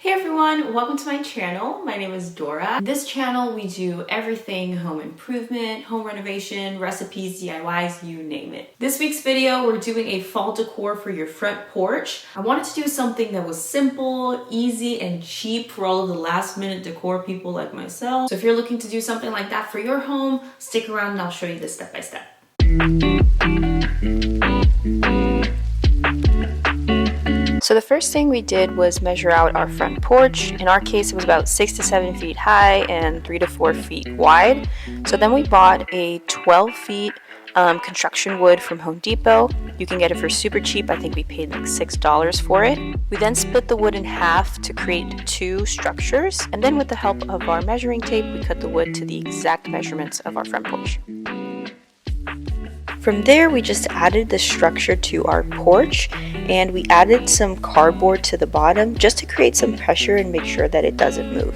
Hey everyone, welcome to my channel. My name is Dora. This channel we do everything home improvement, home renovation, recipes, DIYs, you name it. This week's video, we're doing a fall decor for your front porch. I wanted to do something that was simple, easy, and cheap for all of the last minute decor people like myself. So if you're looking to do something like that for your home, stick around and I'll show you this step by step. So the first thing we did was measure out our front porch. In our case, it was about 6 to 7 feet high and 3 to 4 feet wide. So then we bought a 12 feet construction wood from Home Depot. You can get it for super cheap. I think we paid like $6 for it. We then split the wood in half to create two structures. And then with the help of our measuring tape, we cut the wood to the exact measurements of our front porch. From there, we just added the structure to our porch and we added some cardboard to the bottom just to create some pressure and make sure that it doesn't move.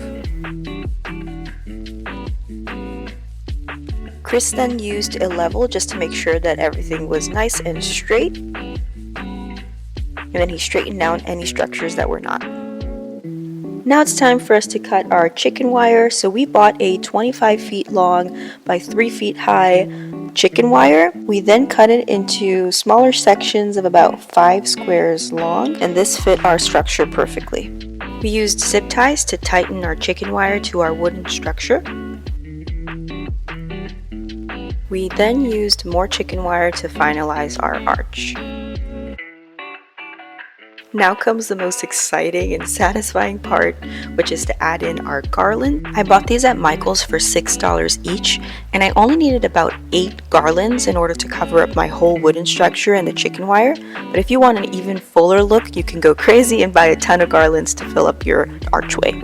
Chris then used a level just to make sure that everything was nice and straight. And then he straightened out any structures that were not. Now it's time for us to cut our chicken wire. So we bought a 25 feet long by 3 feet high chicken wire. We then cut it into smaller sections of about 5 squares long, and this fit our structure perfectly. We used zip ties to tighten our chicken wire to our wooden structure. We then used more chicken wire to finalize our arch. Now comes the most exciting and satisfying part, which is to add in our garland. I bought these at Michael's for $6 each, and I only needed about 8 garlands in order to cover up my whole wooden structure and the chicken wire. But if you want an even fuller look, you can go crazy and buy a ton of garlands to fill up your archway.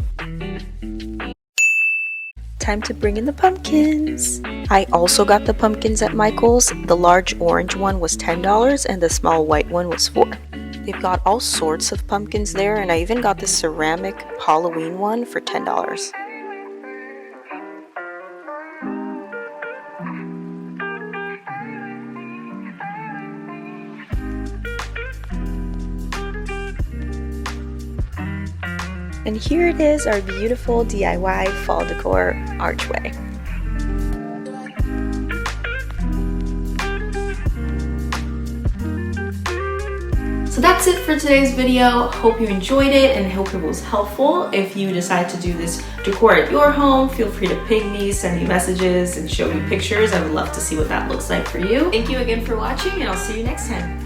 Time to bring in the pumpkins. I also got the pumpkins at Michael's. The large orange one was $10 and the small white one was $4. They've got all sorts of pumpkins there, and I even got the ceramic Halloween one for $10. And here it is, our beautiful DIY fall decor archway. So that's it for today's video. Hope you enjoyed it and hope it was helpful. If you decide to do this decor at your home, feel free to ping me, send me messages, and show me pictures. I would love to see what that looks like for you. Thank you again for watching, and I'll see you next time.